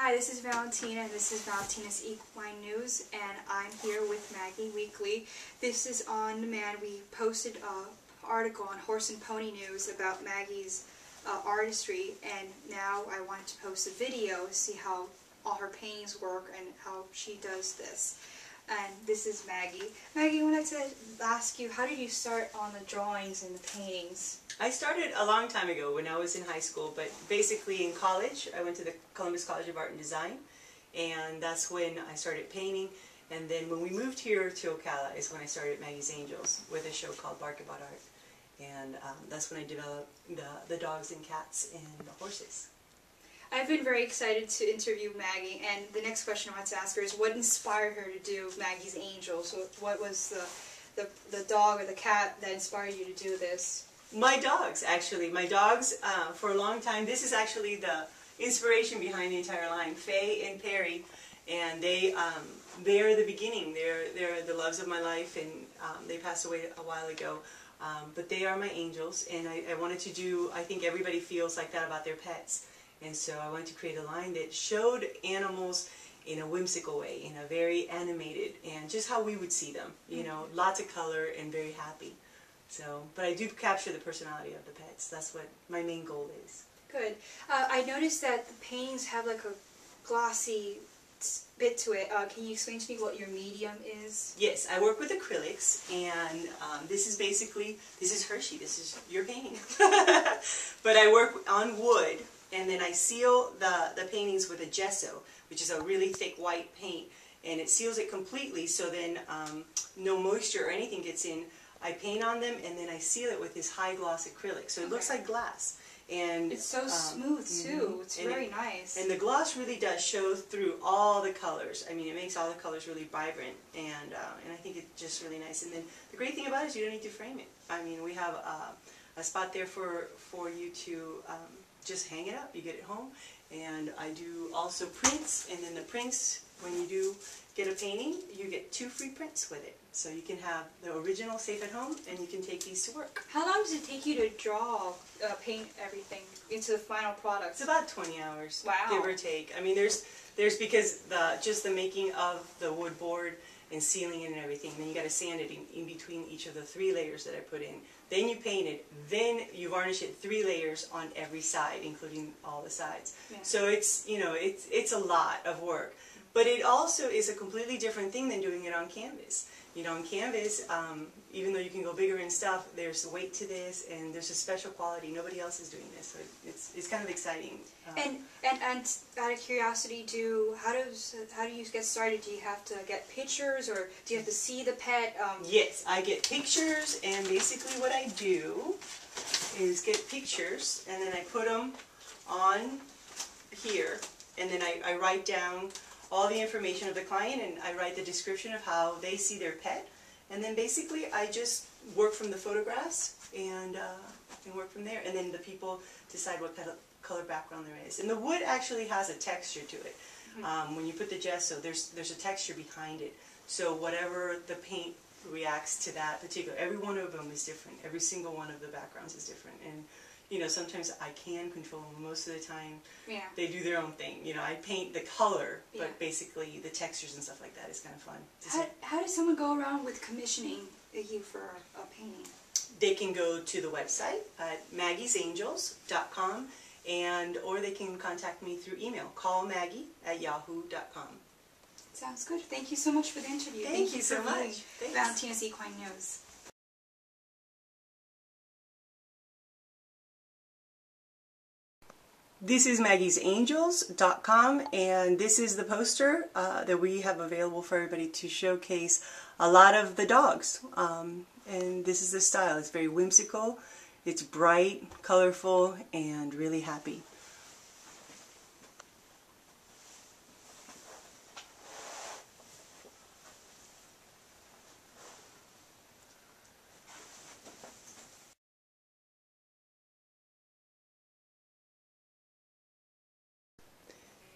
Hi, this is Valentina, and this is Valentina's Equine News, and I'm here with Maggie weekly. This is on demand. We posted an article on Horse and Pony News about Maggie's artistry, and now I wanted to post a video to see how all her paintings work and how she does this. And this is Maggie. Maggie, I wanted to ask you, how did you start on the drawings and the paintings? I started a long time ago when I was in high school, but basically in college, I went to the Columbus College of Art and Design, and that's when I started painting. And then when we moved here to Ocala is when I started Maggies Angels with a show called Bark About Art. And that's when I developed the dogs and cats and the horses. I've been very excited to interview Maggie, and the next question I want to ask her is what inspired her to do Maggie's Angels? What was the dog or the cat that inspired you to do this? My dogs, actually. My dogs, for a long time, this is actually the inspiration behind the entire line, Faye and Perry, and they're the beginning. They're the loves of my life, and they passed away a while ago. But they are my angels, and I wanted to do, I think everybody feels like that about their pets. And so I wanted to create a line that showed animals in a whimsical way, in a very animated, and just how we would see them. You know, lots of color and very happy. So, but I do capture the personality of the pets. That's what my main goal is. Good. I noticed that the paintings have like a glossy bit to it. Can you explain to me what your medium is? Yes, I work with acrylics, and this is Hershey, this is your painting. But I work on wood, and then I seal the paintings with a gesso, which is a really thick white paint, and it seals it completely so then no moisture or anything gets in. I paint on them, and then I seal it with this high gloss acrylic, so it looks like glass. And it's so smooth too. It's very nice. And the gloss really does show through all the colors. I mean, it makes all the colors really vibrant, and I think it's just really nice. And then the great thing about it is you don't need to frame it. I mean, we have a spot there for you to just hang it up. You get it home, and I do also prints. And then the prints, when you do get a painting, you get 2 free prints with it. So you can have the original safe at home, and you can take these to work. How long does it take you to draw, paint everything into the final product? It's about 20 hours, wow, give or take. I mean, there's because just the making of the wood board and sealing it and everything, then you got to sand it in between each of the 3 layers that I put in. Then you paint it, then you varnish it 3 layers on every side, including all the sides. Yeah. So it's, you know, it's a lot of work. But it also is a completely different thing than doing it on canvas. You know, on canvas, even though you can go bigger and stuff, there's weight to this, and there's a special quality. Nobody else is doing this, so it's kind of exciting. And out of curiosity, how do you get started? Do you have to get pictures, or do you have to see the pet? Yes, I get pictures, and basically what I do is get pictures, and then I put them on here, and then I write down all the information of the client, and I write the description of how they see their pet, and then basically I just work from the photographs and work from there, and then the people decide what kind of color background there is. And the wood actually has a texture to it. When you put the gesso, there's a texture behind it, so whatever the paint reacts to that particular, every one of them is different. Every single one of the backgrounds is different, and you know, sometimes I can control them. Most of the time, they do their own thing. You know, I paint the color, but basically the textures and stuff like that is kind of fun. How does someone go around with commissioning you for a painting? They can go to the website at maggiesangels.com, or they can contact me through email, callmaggie@yahoo.com. Sounds good. Thank you so much for the interview. Thank you so much. Valentina's Equine News. This is maggiesangels.com, and this is the poster that we have available for everybody to showcase a lot of the dogs. And this is the style. It's very whimsical, it's bright, colorful, and really happy.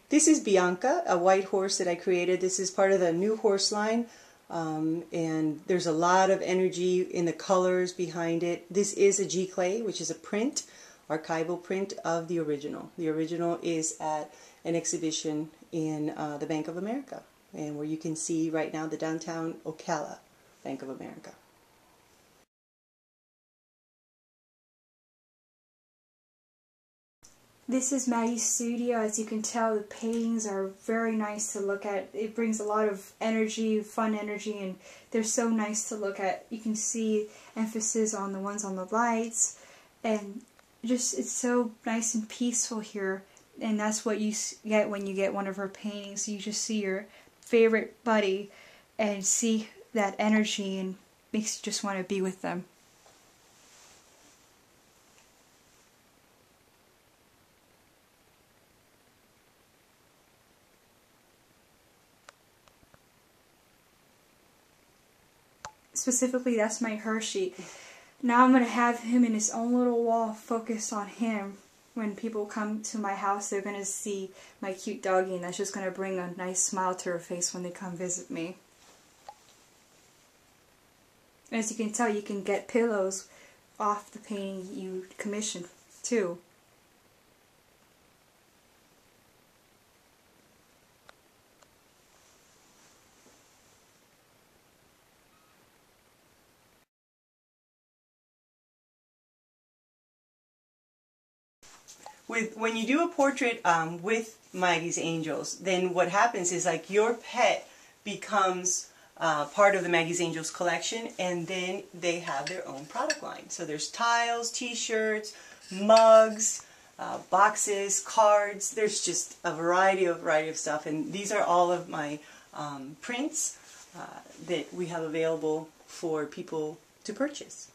This is Bianca, a white horse that I created. This is part of the new horse line, and there's a lot of energy in the colors behind it. This is a G-clay, which is a print archival print of the original. The original is at an exhibition in the Bank of America, and where you can see right now the downtown Ocala Bank of America. This is Maggie Studio. As you can tell, the paintings are very nice to look at. It brings a lot of energy, fun energy, and they're so nice to look at. You can see emphasis on the ones on the lights, and just it's so nice and peaceful here. And that's what you get when you get one of her paintings. You just see your favorite buddy and see that energy, and makes you just want to be with them. Specifically, that's my Hershey. Now I'm going to have him in his own little wall focused on him. When people come to my house, they're going to see my cute doggie, and that's just going to bring a nice smile to her face when they come visit me. As you can tell, you can get pillows off the painting you commissioned too. When you do a portrait with Maggie's Angels, then what happens is like your pet becomes part of the Maggie's Angels collection, and then they have their own product line. So there's tiles, t-shirts, mugs, boxes, cards. There's just a variety of stuff, and these are all of my prints that we have available for people to purchase.